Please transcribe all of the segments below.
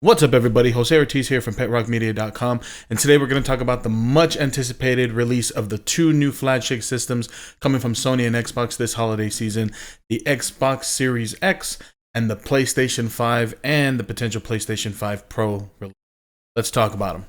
What's up, everybody? Jose Ortiz here from PetRockMedia.com, and today we're going to talk about the much anticipated release of the two new flagship systems coming from Sony and Xbox this holiday season: the Xbox Series X and the PlayStation 5 and the potential PlayStation 5 Pro release. Let's talk about them.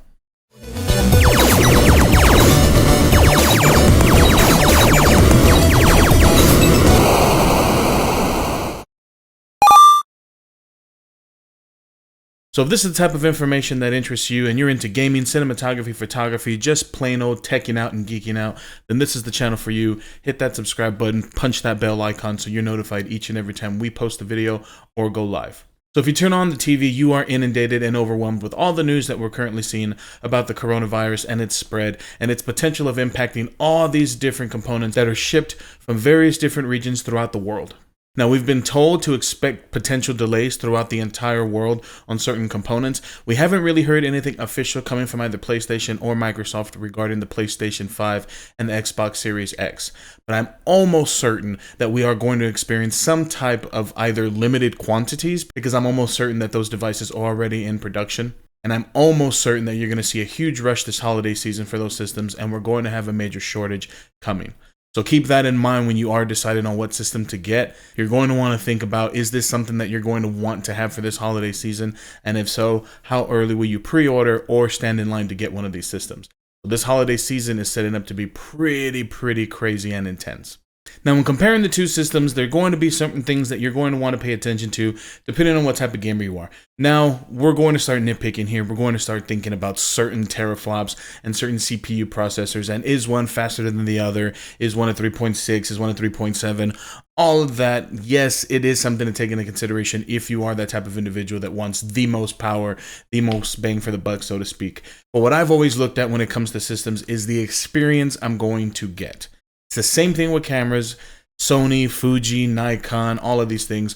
So if this is the type of information that interests you and you're into gaming, cinematography, photography, just plain old teching out and geeking out, then this is the channel for you. Hit that subscribe button, punch that bell icon so you're notified each and every time we post a video or go live. So if you turn on the TV, you are inundated and overwhelmed with all the news that we're currently seeing about the coronavirus and its spread and its potential of impacting all these different components that are shipped from various different regions throughout the world. Now, we've been told to expect potential delays throughout the entire world on certain components. We haven't really heard anything official coming from either PlayStation or Microsoft regarding the PlayStation 5 and the Xbox Series X. But I'm almost certain that we are going to experience some type of either limited quantities, because I'm almost certain that those devices are already in production. And I'm almost certain that you're going to see a huge rush this holiday season for those systems, and we're going to have a major shortage coming. So keep that in mind when you are deciding on what system to get. You're going to want to think about, is this something that you're going to want to have for this holiday season? And if so, how early will you pre-order or stand in line to get one of these systems? So this holiday season is setting up to be pretty crazy and intense. Now, when comparing the two systems, there are going to be certain things that you're going to want to pay attention to depending on what type of gamer you are. Now, we're going to start nitpicking here. We're going to start thinking about certain teraflops and certain CPU processors, and is one faster than the other? Is one at 3.6? Is one at 3.7? All of that, yes, it is something to take into consideration if you are that type of individual that wants the most power, the most bang for the buck, so to speak. But what I've always looked at when it comes to systems is the experience I'm going to get. It's the same thing with cameras, Sony, Fuji, Nikon, all of these things.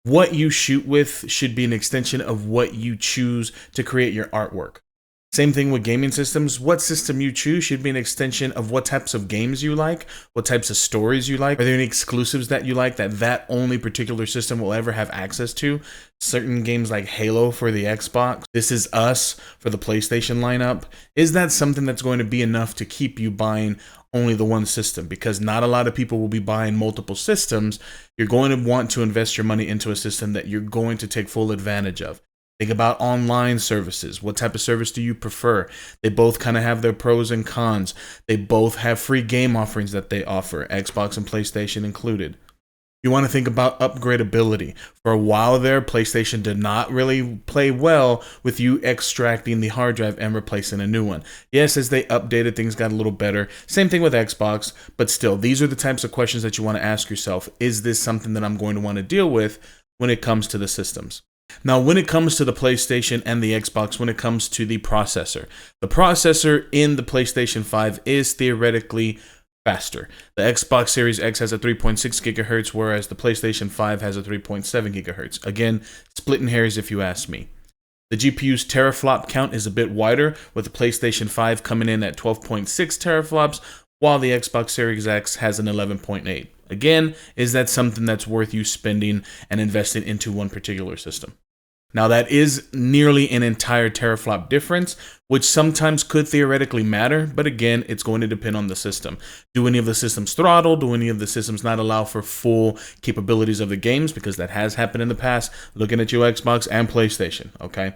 What you shoot with should be an extension of what you choose to create your artwork. Same thing with gaming systems. What system you choose should be an extension of what types of games you like, what types of stories you like. Are there any exclusives that you like that only particular system will ever have access to? Certain games like Halo for the Xbox, This Is Us for the PlayStation lineup. Is that something that's going to be enough to keep you buying only the one system? Because not a lot of people will be buying multiple systems. You're going to want to invest your money into a system that you're going to take full advantage of. Think about online services. What type of service do you prefer? They both kind of have their pros and cons. They both have free game offerings that they offer, Xbox and PlayStation included. You want to think about upgradability. For a while there, PlayStation did not really play well with you extracting the hard drive and replacing a new one. Yes, as they updated, things got a little better. Same thing with Xbox, but still, these are the types of questions that you want to ask yourself. Is this something that I'm going to want to deal with when it comes to the systems? Now, when it comes to the PlayStation and the Xbox, when it comes to the processor in the PlayStation 5 is theoretically faster. The Xbox Series X has a 3.6 gigahertz, whereas the PlayStation 5 has a 3.7 gigahertz. Again, splitting hairs if you ask me. The GPU's teraflop count is a bit wider, with the PlayStation 5 coming in at 12.6 teraflops, while the Xbox Series X has an 11.8. Again, is that something that's worth you spending and investing into one particular system? Now, that is nearly an entire teraflop difference, which sometimes could theoretically matter, but again, it's going to depend on the system. Do any of the systems throttle? Do any of the systems not allow for full capabilities of the games? Because that has happened in the past, looking at your Xbox and PlayStation, okay?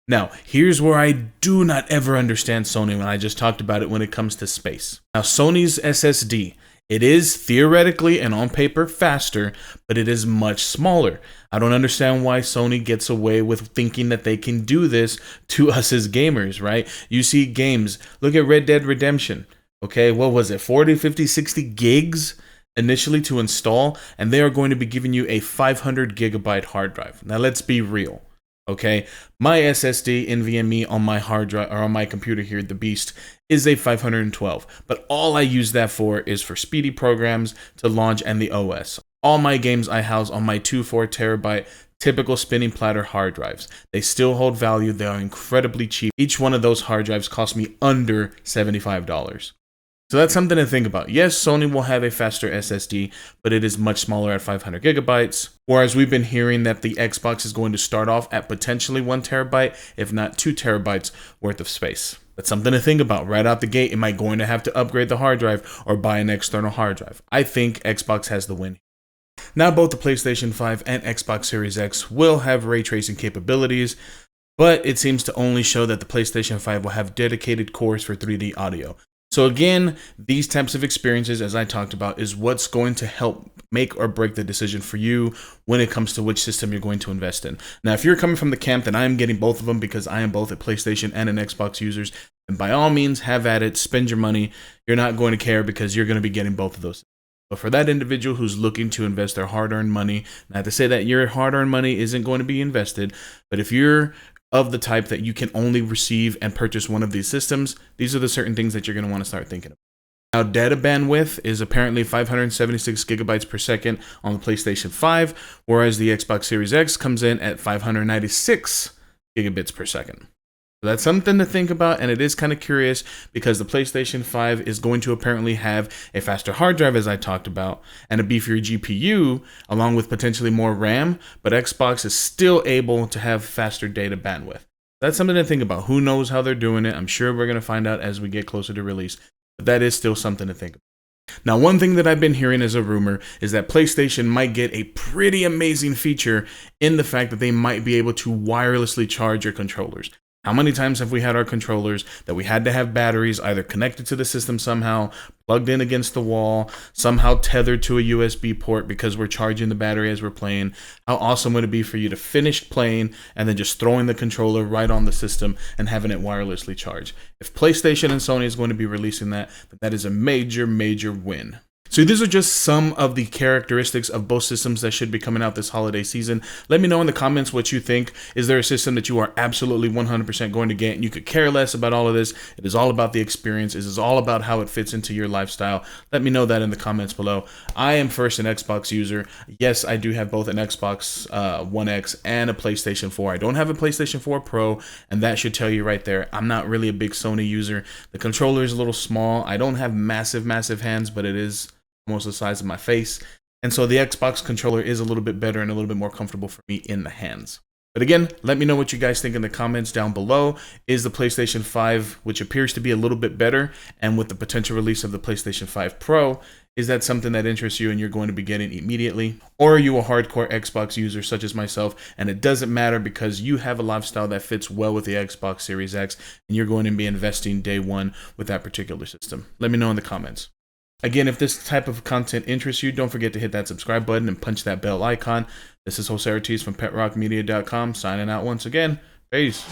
Now, here's where I do not ever understand Sony when I just talked about it when it comes to space. Now, Sony's SSD, it is theoretically and on paper faster, but it is much smaller. I don't understand why Sony gets away with thinking that they can do this to us as gamers, right? You see games, look at Red Dead Redemption. Okay, what was it, 40, 50, 60 gigs initially to install, and they are going to be giving you a 500 gigabyte hard drive. Now, let's be real. Okay, my SSD NVMe on my hard drive or on my computer here, the Beast, is a 512, but all I use that for is for speedy programs to launch and the OS. All my games I house on my 2.4 terabyte typical spinning platter hard drives. They still hold value. They are incredibly cheap. Each one of those hard drives cost me under $75. So that's something to think about. Yes, Sony will have a faster SSD, but it is much smaller at 500 gigabytes. Whereas we've been hearing that the Xbox is going to start off at potentially 1 terabyte, if not 2 terabytes worth of space. That's something to think about right out the gate. Am I going to have to upgrade the hard drive or buy an external hard drive? I think Xbox has the win. Now both the PlayStation 5 and Xbox Series X will have ray tracing capabilities, but it seems to only show that the PlayStation 5 will have dedicated cores for 3D audio. So again, these types of experiences, as I talked about, is what's going to help make or break the decision for you when it comes to which system you're going to invest in. Now, if you're coming from the camp that I am getting both of them because I am both a PlayStation and an Xbox users, then by all means, have at it, spend your money. You're not going to care because you're going to be getting both of those. But for that individual who's looking to invest their hard-earned money, not to say that your hard-earned money isn't going to be invested, but if you're of the type that you can only receive and purchase one of these systems, these are the certain things that you're going to want to start thinking about. Now, data bandwidth is apparently 576 gigabytes per second on the PlayStation 5, whereas the Xbox Series X comes in at 596 gigabits per second. So that's something to think about, and it is kind of curious because the PlayStation 5 is going to apparently have a faster hard drive, as I talked about, and a beefier GPU, along with potentially more RAM, but Xbox is still able to have faster data bandwidth. That's something to think about. Who knows how they're doing it? I'm sure we're going to find out as we get closer to release, but that is still something to think about. Now, one thing that I've been hearing as a rumor is that PlayStation might get a pretty amazing feature in the fact that they might be able to wirelessly charge your controllers. How many times have we had our controllers that we had to have batteries either connected to the system somehow, plugged in against the wall, somehow tethered to a USB port because we're charging the battery as we're playing? How awesome would it be for you to finish playing and then just throwing the controller right on the system and having it wirelessly charged? If PlayStation and Sony is going to be releasing that, that is a major, major win. So these are just some of the characteristics of both systems that should be coming out this holiday season. Let me know in the comments what you think. Is there a system that you are absolutely 100% going to get and you could care less about all of this? It is all about the experience. It is all about how it fits into your lifestyle. Let me know that in the comments below. I am first an Xbox user. Yes, I do have both an Xbox One X and a PlayStation 4. I don't have a PlayStation 4 Pro, and that should tell you right there. I'm not really a big Sony user. The controller is a little small. I don't have massive, massive hands, but it is almost the size of my face, and so the Xbox controller is a little bit better and a little bit more comfortable for me in the hands. But again, let me know what you guys think in the comments down below. Is the PlayStation 5, which appears to be a little bit better, and with the potential release of the PlayStation 5 Pro, is that something that interests you and you're going to be getting immediately? Or are you a hardcore Xbox user such as myself, and it doesn't matter because you have a lifestyle that fits well with the Xbox Series X, and you're going to be investing day one with that particular system? Let me know in the comments. Again, if this type of content interests you, don't forget to hit that subscribe button and punch that bell icon. This is Jose Ortiz from PetRockMedia.com signing out once again. Peace.